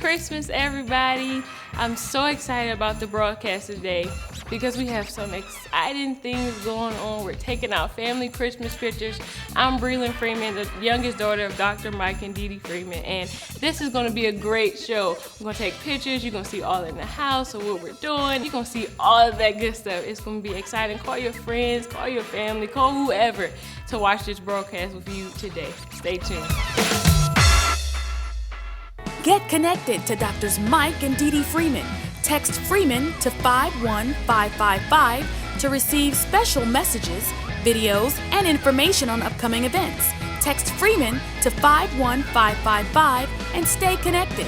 Christmas, everybody. I'm so excited about the broadcast today because we have some exciting things going on. We're taking out family Christmas pictures. I'm Freeman, the youngest daughter of Dr. Mike and Dee Dee Freeman, and this is going to be a great show. We're going to take pictures. You're going to see all in the house of what we're doing. You're going to see all of that good stuff. It's going to be exciting. Call your friends, call your family, call whoever to watch this broadcast with you today. Stay tuned. Get connected to Doctors Mike and Dee Dee Freeman. Text Freeman to 51555 to receive special messages, videos, and information on upcoming events. Text Freeman to 51555 and stay connected.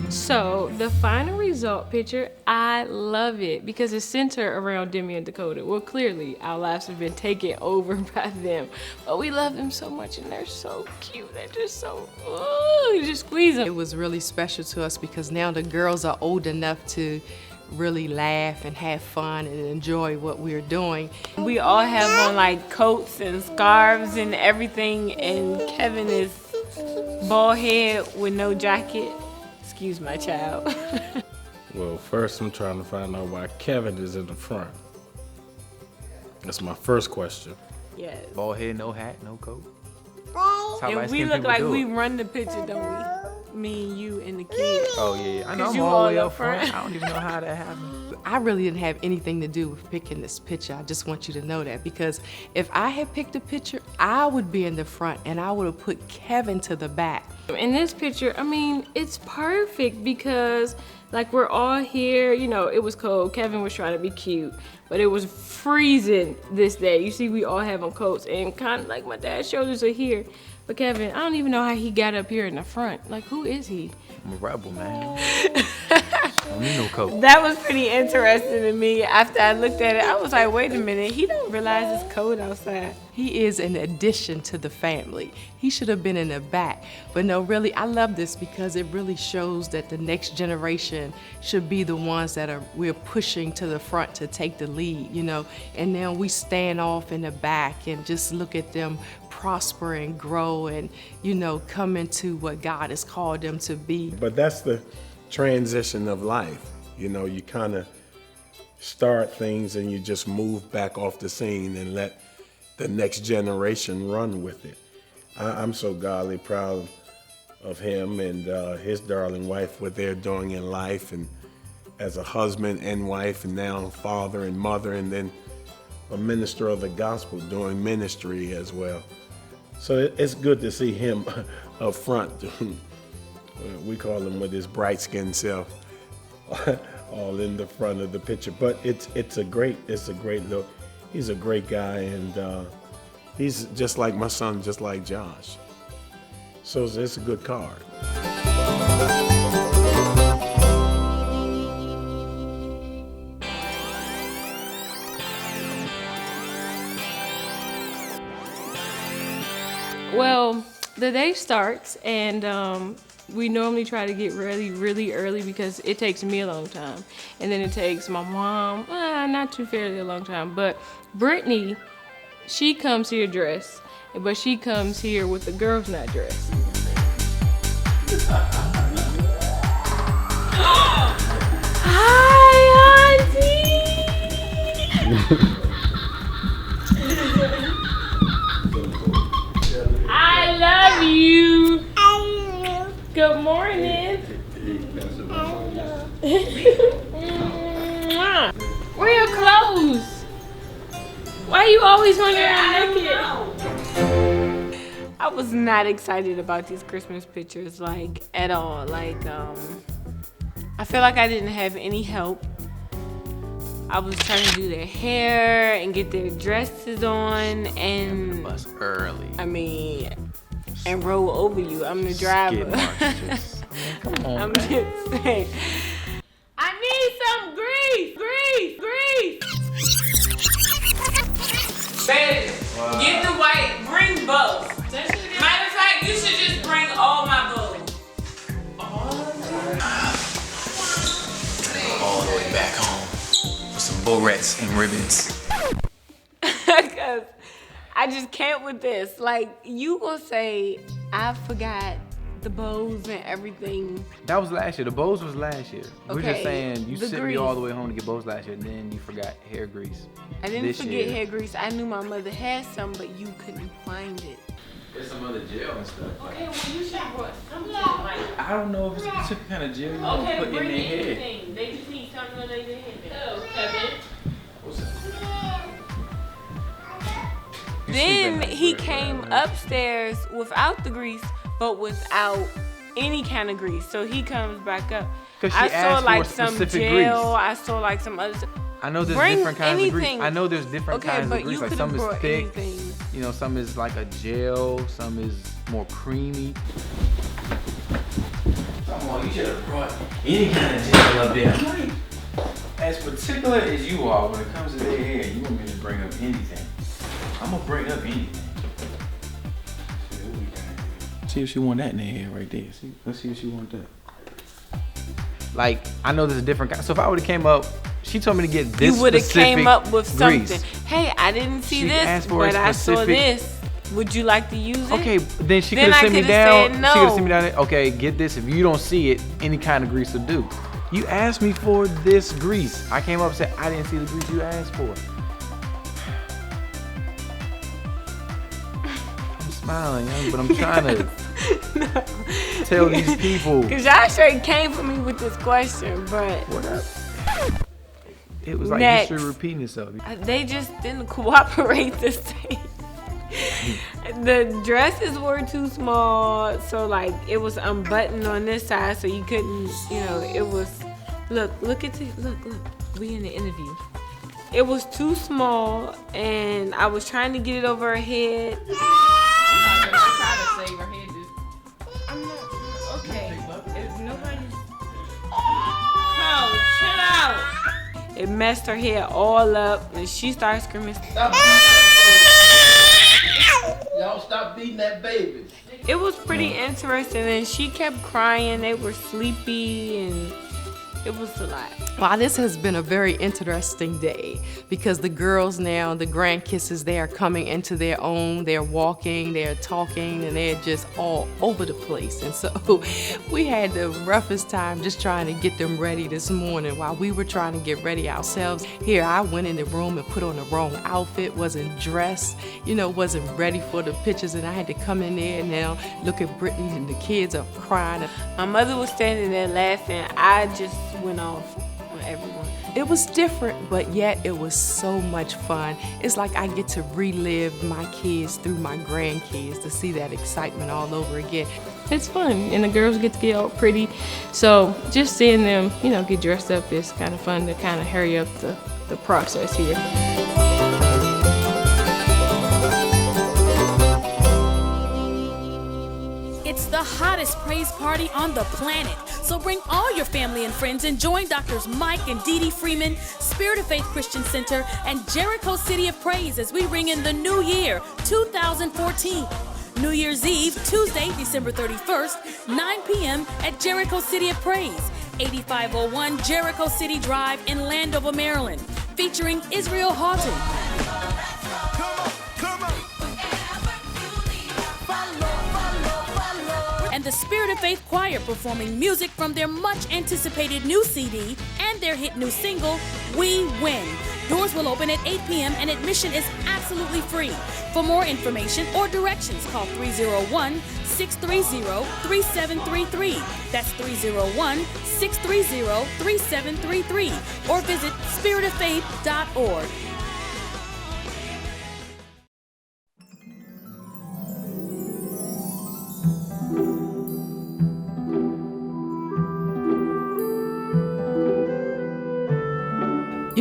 So the final result picture, I love it because it's centered around Demi and Dakota. Well, clearly our lives have been taken over by them, but we love them so much and they're so cute. They're just so, ooh, you just squeeze them. It was really special to us because now the girls are old enough to really laugh and have fun and enjoy what we're doing. We all have on like coats and scarves and everything, and Kevin is bald head with no jacket. Excuse my child. Well, first I'm trying to find out why Kevin is in the front. That's my first question. Yes. Bald head, no hat, no coat. And we look like we run the picture, don't we? Me and you and the kids. Oh yeah, I know. I'm you all the way all up up front. front. I don't even know how that happened. I really didn't have anything to do with picking this picture. I just want you to know that because if I had picked a picture, I would be in the front and I would have put Kevin to the back. In this picture, I mean, it's perfect because like we're all here, you know, it was cold. Kevin was trying to be cute, but it was freezing this day. You see, we all have on coats and kind of like my dad's shoulders are here. But Kevin, I don't even know how he got up here in the front. Like, who is he? I'm a rebel, man. I don't need no coat. That was pretty interesting to me. After I looked at it, I was like, wait a minute, he don't realize it's cold outside. He is an addition to the family. He should have been in the back. But no, really, I love this because it really shows that the next generation should be the ones that we're pushing to the front to take the lead, you know. And now we stand off in the back and just look at them prosper and grow and, you know, come into what God has called them to be. But that's the transition of life. You know, you kind of start things and you just move back off the scene and let the next generation run with it. I'm so godly proud of him and his darling wife, what they're doing in life, and as a husband and wife, and now father and mother, and then a minister of the gospel doing ministry as well. So it's good to see him up front. We call him with his bright-skinned self, all in the front of the picture. But it's a great look. He's a great guy, and he's just like my son, just like Josh. So it's a good card. Well, the day starts and we normally try to get ready really early because it takes me a long time. And then it takes my mom, not too fairly a long time, but Brittany, she comes here dressed, but she comes here with the girls not dressed. Hi, Auntie! I love you. Good morning. Where are your clothes? Why are you always running around naked? I was not excited about these Christmas pictures, like, at all. Like, I feel like I didn't have any help. I was trying to do their hair and get their dresses on, and Bus early. I mean, and roll over you. I'm the driver. Skid marks, come on. I'm just saying. I need some grease. Baby, get the white. Bring both. Matter of fact, you should just bring all my bows. All the way back home with some barrettes and ribbons. Because I just can't with this. Like, you gonna say, I forgot the bows and everything. That was last year. The bows was last year. We're Okay, just saying you the sent me grease. all the way home to get bows last year, and then you forgot hair grease. I didn't This forget year. hair grease. I knew my mother had some, but you couldn't find it. There's some other gel and stuff. Okay, well, you should have brought something, like, I don't know if it's a specific kind of gel you want to okay, put in bring their head. anything. They just need something on their head. Oh, Kevin. What's that? You Then sleeping he right, came right, right. upstairs without the grease, but without any kind of grease. So he comes back up. 'Cause she I saw asked for like a some specific gel. grease. I saw like some other stuff. I know there's Bring different kinds of grease. anything. I know there's different Okay, kinds but of grease. you Like could some have is brought thick. anything. You know, some is like a gel. Some is more creamy. Come on, you should have brought any kind of gel up there. As particular as you are when it comes to their hair, you want me to bring up anything. I'm gonna bring up anything. See if she want that in her hair right there. See, let's see if she want that. Like, I know there's a different kind. So if I would have came up, she told me to get this You would have specific came up with something. grease. Hey, I didn't see She this, asked for a but I saw specific- this. Would you like to use it? Okay, then she Then could I have sent me coulda down. said She could have no. sent me down there. Okay, get this. If you don't see it, any kind of grease will do. You asked me for this grease. I came up and said, I didn't see the grease you asked for. I'm smiling, young, but I'm trying to tell these people. Because y'all straight came for me with this question, but What up? It was like Next. history repeating itself. they just didn't cooperate this time. The dresses were too small, so like it was unbuttoned on this side, so you couldn't, it was. Look, we in the interview. It was too small, and I was trying to get it over her head. I'm not, okay. If nobody. Oh, chill out. It messed her hair all up, and she started screaming. Y'all stop beating that baby. It was pretty interesting, and she kept crying. They were sleepy, and it was a lot. Wow, this has been a very interesting day because the girls now, the grandkisses, they are coming into their own. They're walking, they're talking, and they're just all over the place. And so we had the roughest time just trying to get them ready this morning while we were trying to get ready ourselves. Here, I went in the room and put on the wrong outfit, wasn't dressed, wasn't ready for the pictures, and I had to come in there and now look at Brittany and the kids are crying. My mother was standing there laughing. I just went off on everyone. It was different, but yet it was so much fun. It's like I get to relive my kids through my grandkids to see that excitement all over again. It's fun, and the girls get to get all pretty. So just seeing them, get dressed up is kind of fun to kind of hurry up the process here. It's the hottest praise party on the planet. So bring all your family and friends and join Doctors Mike and Dee Dee Freeman, Spirit of Faith Christian Center, and Jericho City of Praise as we ring in the new year, 2014. New Year's Eve, Tuesday, December 31st, 9 p.m. at Jericho City of Praise, 8501 Jericho City Drive in Landover, Maryland, featuring Israel Houghton. And the Spirit of Faith Choir performing music from their much anticipated new CD and their hit new single, We Win. Doors will open at 8 p.m. and admission is absolutely free. For more information or directions, call 301-630-3733. That's 301-630-3733. Or visit spiritoffaith.org.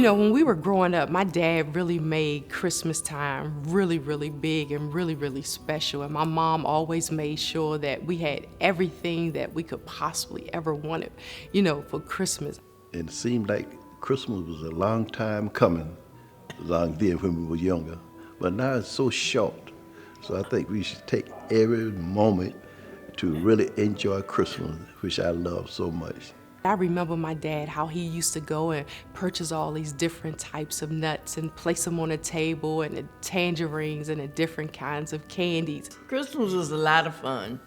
know, when we were growing up, my dad really made Christmas time really, really big and really, really special. And my mom always made sure that we had everything that we could possibly ever wanted, you know, for Christmas. And it seemed like Christmas was a long time coming, long then when we were younger. But now it's so short. So I think we should take every moment to really enjoy Christmas, which I love so much. I remember my dad, how he used to go and purchase all these different types of nuts and place them on a table, and the tangerines and the different kinds of candies. Christmas was a lot of fun.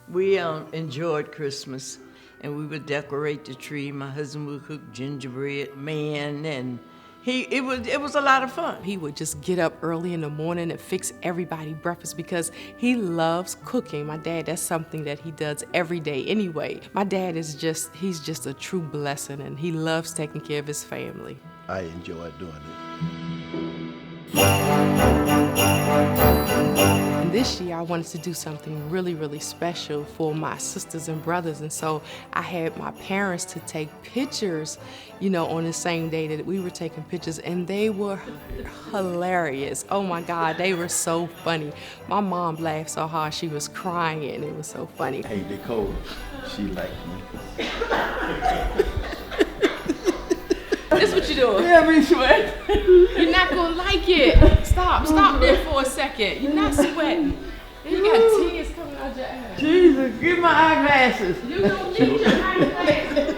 We enjoyed Christmas, and we would decorate the tree. My husband would cook gingerbread man, and it was a lot of fun. He would just get up early in the morning and fix everybody breakfast because he loves cooking. My dad, that's something that he does every day anyway. My dad is he's just a true blessing, and he loves taking care of his family. I enjoy doing it. And this year I wanted to do something really, really special for my sisters and brothers, and so I had my parents to take pictures, you know, on the same day that we were taking pictures, and they were hilarious. Oh my God, they were so funny. My mom laughed so hard she was crying, and it was so funny. Hey, Nicole, she liked me. This what you doing? Yeah, me sweat. You're not gonna like it. Stop there for a second. You're not sweating. You got tears coming out your eyes. Jesus, give my eyeglasses. You don't need your eyeglasses.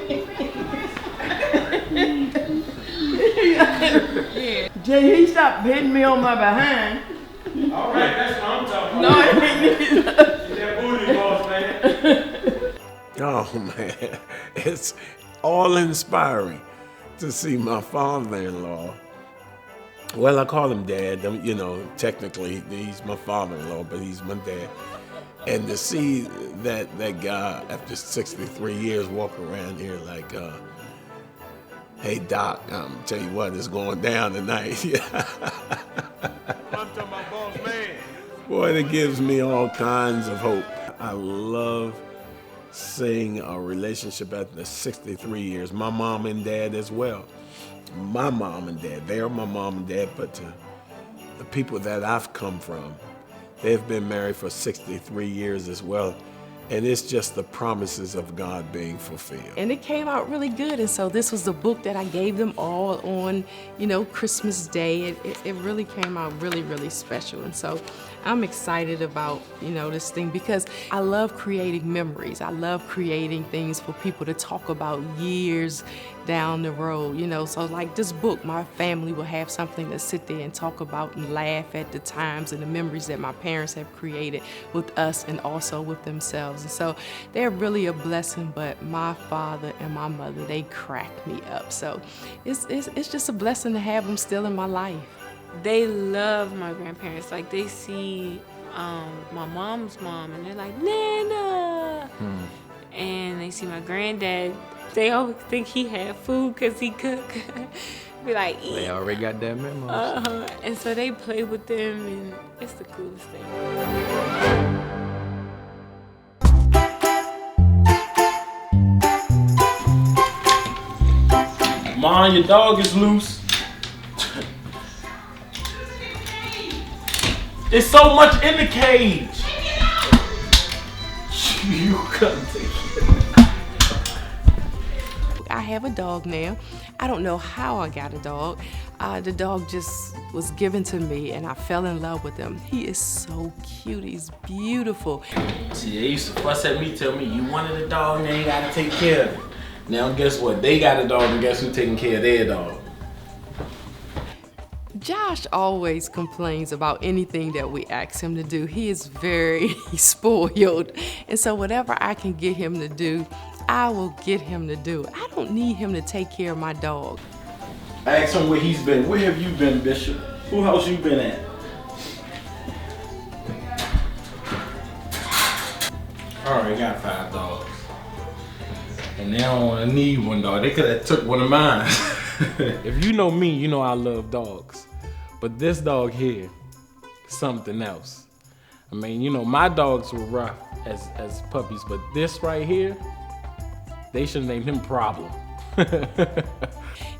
Jay, he stopped hitting me on my behind. All right, that's what I'm talking No, about. it ain't. That booty boss, man. Oh, man. It's all inspiring to see my father-in-law. Well, I call him Dad. You know, technically, he's my father-in-law, but he's my dad. And to see that guy after 63 years walk around here like, hey, Doc, I'm tell you what, it's going down tonight. I'm talking about boss man. Boy, that gives me all kinds of hope. I love seeing a relationship after 63 years. My mom and dad as well. My mom and dad, they are my mom and dad, but the people that I've come from, they've been married for 63 years as well. And it's just the promises of God being fulfilled. And it came out really good. And so this was the book that I gave them all on, you know, Christmas Day. It really came out really, really special. And so I'm excited about, you know, this thing because I love creating memories. I love creating things for people to talk about years down the road, you know. So like this book, my family will have something to sit there and talk about and laugh at the times and the memories that my parents have created with us and also with themselves. And so they're really a blessing, but my father and my mother, they crack me up. So it's just a blessing to have them still in my life. They love my grandparents. Like, they see my mom's mom, and they're like, Nana! And they see my granddad. They always think he had food because he cook. Be like, eat. They already got that memo. And so they play with them, and it's the coolest thing. Mom, your dog is loose. There's so much in the cage. You couldn't take it. I have a dog now. I don't know how I got a dog. The dog just was given to me, and I fell in love with him. He is so cute. He's beautiful. See, they used to fuss at me, tell me, you wanted a dog, now you gotta take care of it. Now guess what? They got a dog, and guess who's taking care of their dog? Josh always complains about anything that we ask him to do. He is very spoiled. And so whatever I can get him to do, I will get him to do. I don't need him to take care of my dog. I asked him where he's been. Where have you been, Bishop? Who house you been at? Alright, got 5 dogs. And they don't want to need one dog. They could have took one of mine. If you know me, you know I love dogs. But this dog here, something else. I mean, you know, my dogs were rough as puppies, but this right here, they should name him Problem.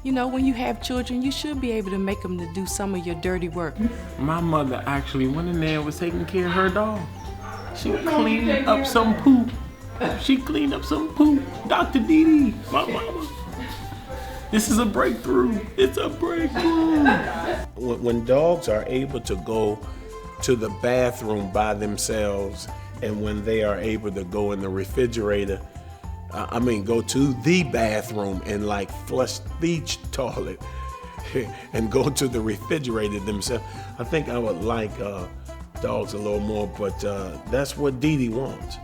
you know, when you have children, you should be able to make them to do some of your dirty work. My mother actually went in there and was taking care of her dog. She cleaned up some poop. She cleaned up some poop. Dr. Dee, my mama. This is a breakthrough. It's a breakthrough. When dogs are able to go to the bathroom by themselves, and when they are able to go in the refrigerator, go to the bathroom and like flush the toilet and go to the refrigerator themselves, I think I would like dogs a little more, but that's what Dee Dee wants.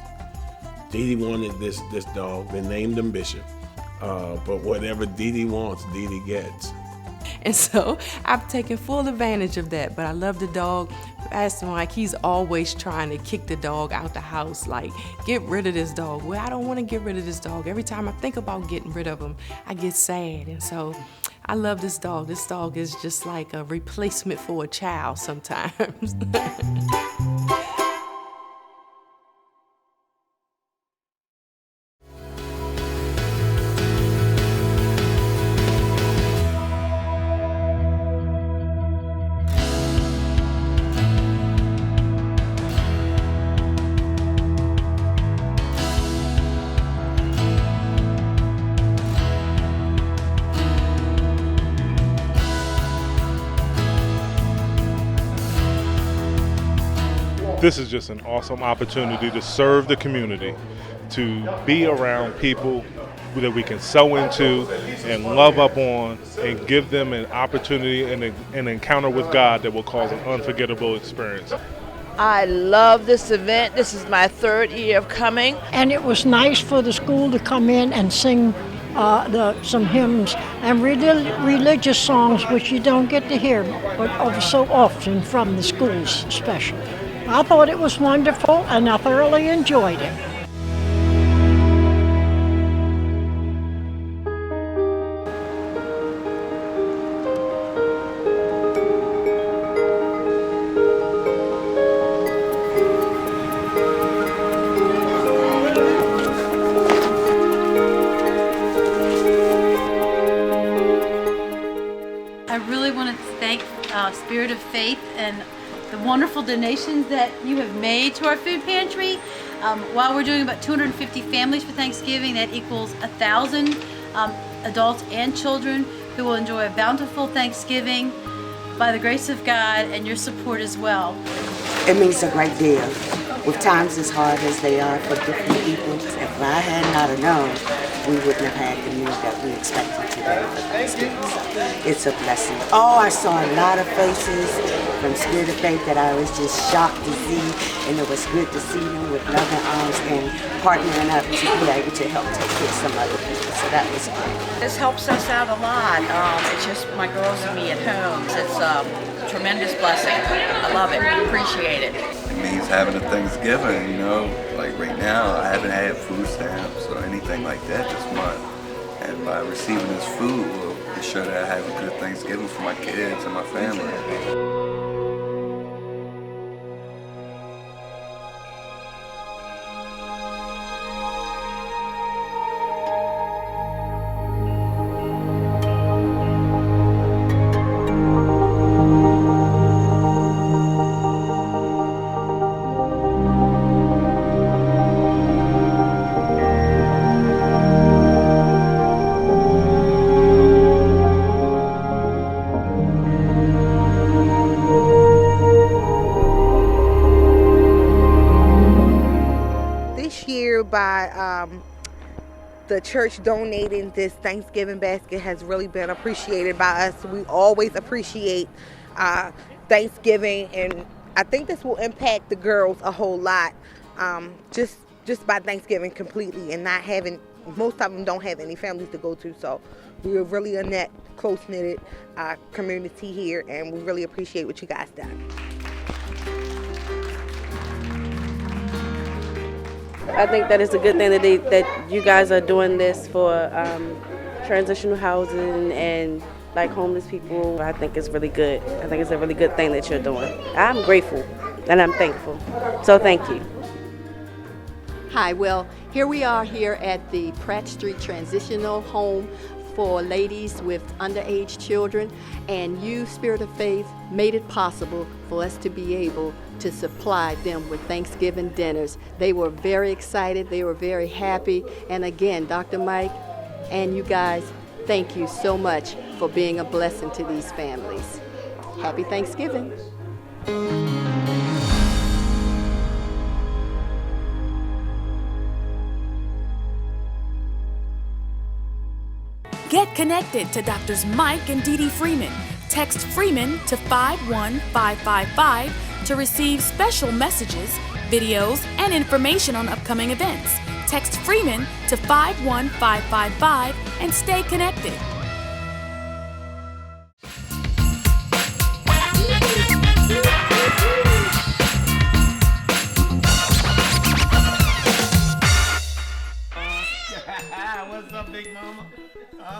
Dee Dee wanted this dog. They named him Bishop. But whatever Dee Dee wants, Dee Dee gets. And so I've taken full advantage of that, but I love the dog. Asking like he's always trying to kick the dog out the house, like, get rid of this dog. Well, I don't want to get rid of this dog. Every time I think about getting rid of him, I get sad. And so I love this dog. This dog is just like a replacement for a child sometimes. This is just an awesome opportunity to serve the community, to be around people that we can sow into and love up on and give them an opportunity and an encounter with God that will cause an unforgettable experience. I love this event. This is my 3rd year of coming. And it was nice for the school to come in and sing some hymns and religious songs, which you don't get to hear but so often from the schools especially. I thought it was wonderful and I thoroughly enjoyed it. I really want to thank Spirit of Faith and the wonderful donations that you have made to our food pantry. While we're doing about 250 families for Thanksgiving, that equals 1,000 adults and children who will enjoy a bountiful Thanksgiving by the grace of God and your support as well. It means a great deal. With times as hard as they are for different people, if I had not have known, we wouldn't have had the meal that we expected today for Thanksgiving. So it's a blessing. Oh, I saw a lot of faces from Spirit of Faith that I was just shocked to see, and it was good to see them with loving arms and partnering up to be able to help take care of some other people. So that was great. This helps us out a lot. It's just my girls and me at home. It's a tremendous blessing. I love it. Appreciate it. It means having a Thanksgiving, you know. Like right now, I haven't had food stamps or anything like that this month. And by receiving this food, will ensure that I have a good Thanksgiving for my kids and my family. By the church donating this Thanksgiving basket has really been appreciated by us. We always appreciate Thanksgiving, and I think this will impact the girls a whole lot, just by Thanksgiving completely, and not having, most of them don't have any families to go to, so we're really a net close-knitted community here, and we really appreciate what you guys done. I think that it's a good thing that you guys are doing this for transitional housing and like homeless people. I think it's really good. I think it's a really good thing that you're doing. I'm grateful and I'm thankful. So thank you. Hi, well, here we are here at the Pratt Street Transitional Home for ladies with underage children, and you, Spirit of Faith, made it possible for us to be able to supply them with Thanksgiving dinners. They were very excited, they were very happy, and again, Dr. Mike and you guys, thank you so much for being a blessing to these families. Happy Thanksgiving. Get connected to Doctors Mike and Dee Dee Freeman. Text Freeman to 51555 to receive special messages, videos, and information on upcoming events. Text Freeman to 51555 and stay connected. What's up, Big Mama?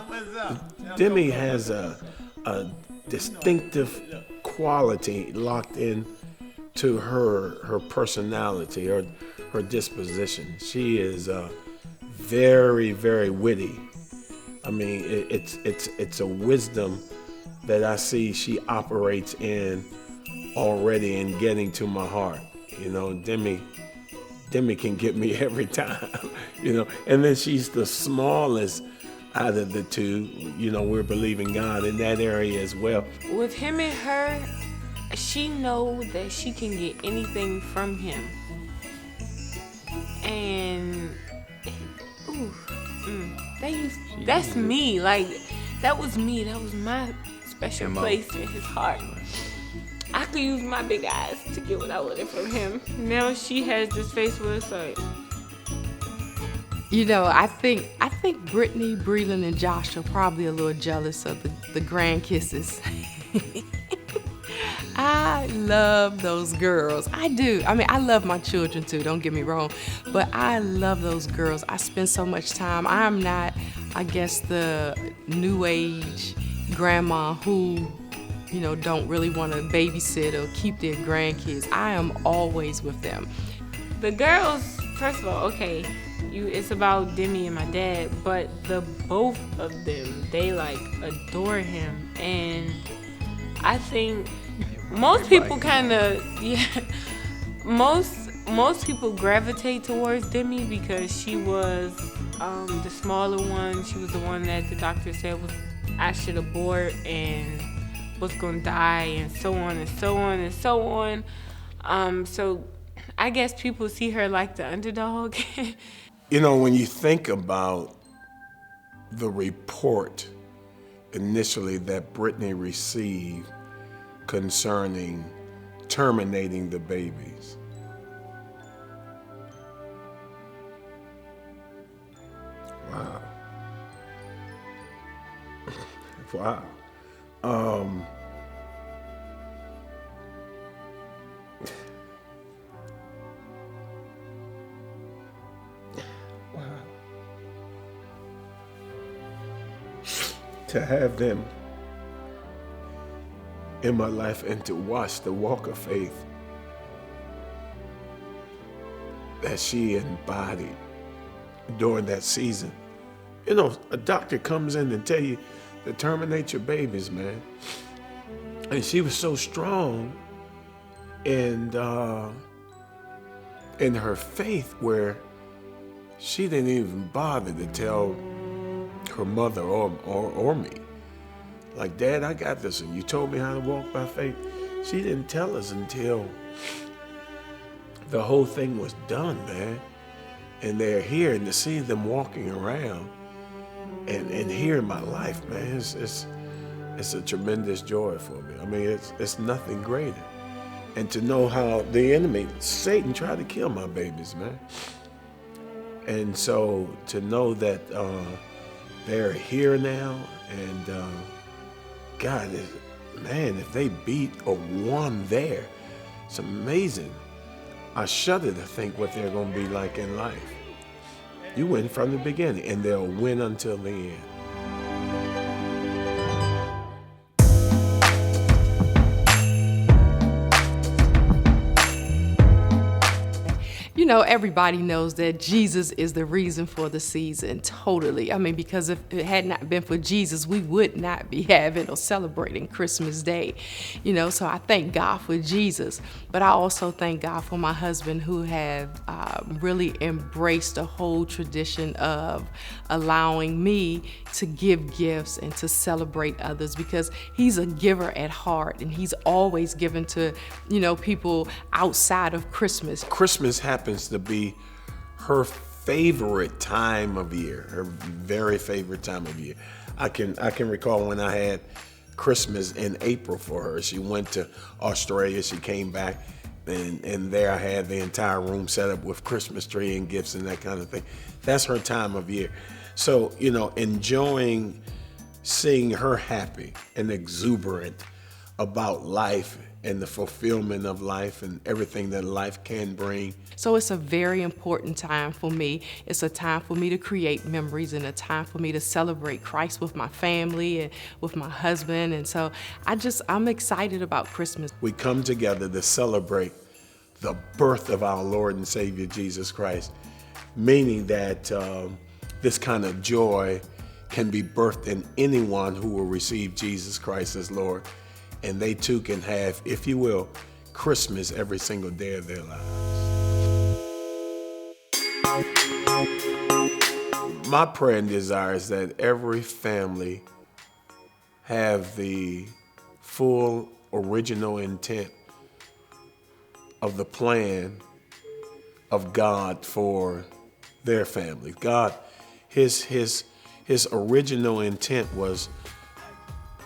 What's up? Demi has a distinctive quality locked in to her personality or her disposition. She is very, very witty. I mean, it's a wisdom that I see she operates in already and getting to my heart. You know, Demi can get me every time, you know. And then she's the smallest out of the two. You know, we're believing God in that area as well. With him and her, she know that she can get anything from him. And that's me. Like, that was me. That was my special place in his heart. I could use my big eyes to get what I wanted from him. Now she has this face where it's like, you know, I think Brittany, Breland, and Josh are probably a little jealous of the grand kisses. I love those girls. I do. I mean, I love my children too, don't get me wrong. But I love those girls. I spend so much time. I'm not, I guess, the new age grandma who, you know, don't really want to babysit or keep their grandkids. I am always with them. the girls, first of all, okay, it's about Demi and my dad, but the both of them, they like adore him, and I think most people kind of, most people gravitate towards Demi because she was the smaller one. She was the one that the doctor said was I should abort and was gonna die, and so on and so on and so on. So I guess people see her like the underdog. You know, when you think about the report initially that Brittany received concerning terminating the babies, wow. Wow. Wow. To have them in my life and to watch the walk of faith that she embodied during that season. You know, a doctor comes in and tell you to terminate your babies, man. And she was so strong in her faith where she didn't even bother to tell her mother or me. Like, Dad, I got this, and you told me how to walk by faith. She didn't tell us until the whole thing was done, man. And they're here, and to see them walking around and here in my life, man, it's a tremendous joy for me. I mean, it's nothing greater. And to know how the enemy, Satan, tried to kill my babies, man. And so to know that they're here now, and God, man, if they beat or won there, it's amazing. I shudder to think what they're going to be like in life. You win from the beginning, and they'll win until the end. you know, everybody knows that Jesus is the reason for the season, totally. I mean, because if it had not been for Jesus, we would not be having or celebrating Christmas Day, you know, so I thank God for Jesus. But I also thank God for my husband, who have really embraced the whole tradition of allowing me to give gifts and to celebrate others, because he's a giver at heart, and he's always given to, you know, people outside of Christmas. Christmas happens to be her favorite time of year, her very favorite time of year. I can recall when I had Christmas in April for her. She went to Australia, she came back, and there I had the entire room set up with Christmas tree and gifts and that kind of thing. That's her time of year. So, you know, enjoying seeing her happy and exuberant about life and the fulfillment of life and everything that life can bring. So it's a very important time for me. It's a time for me to create memories and a time for me to celebrate Christ with my family and with my husband. And so I'm excited about Christmas. We come together to celebrate the birth of our Lord and Savior Jesus Christ, meaning that this kind of joy can be birthed in anyone who will receive Jesus Christ as Lord. And they too can have, if you will, Christmas every single day of their lives. My prayer and desire is that every family have the full original intent of the plan of God for their family. God, his original intent was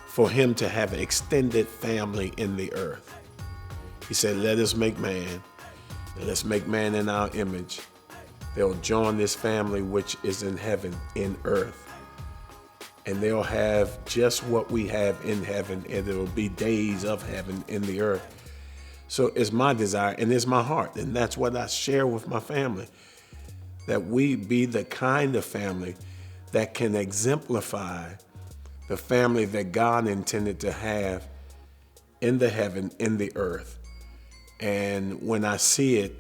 for him to have an extended family in the earth. He said, let us make man, and let's make man in our image. They'll join this family which is in heaven, in earth. And they'll have just what we have in heaven, and it'll be days of heaven in the earth. So it's my desire and it's my heart, and that's what I share with my family, that we be the kind of family that can exemplify the family that God intended to have in the heaven, in the earth. And when I see it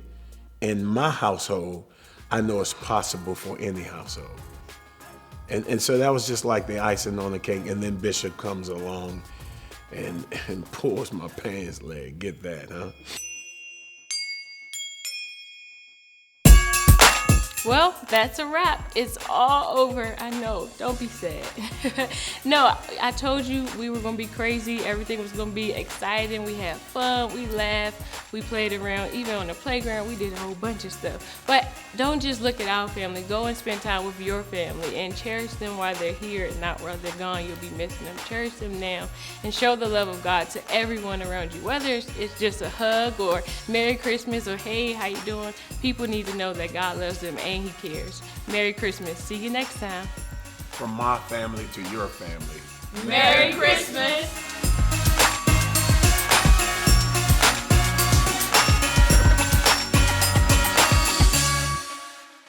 in my household, I know it's possible for any household. And so that was just like the icing on the cake. And then Bishop comes along and pulls my pants leg. Get that, huh? Well, that's a wrap. It's all over. I know. Don't be sad. No, I told you we were going to be crazy. Everything was going to be exciting. We had fun. We laughed. We played around. Even on the playground, we did a whole bunch of stuff. But don't just look at our family. Go and spend time with your family and cherish them while they're here and not while they're gone. You'll be missing them. Cherish them now and show the love of God to everyone around you. Whether it's just a hug or Merry Christmas or hey, how you doing? People need to know that God loves them and He cares. Merry Christmas. See you next time. From my family to your family. Merry Christmas.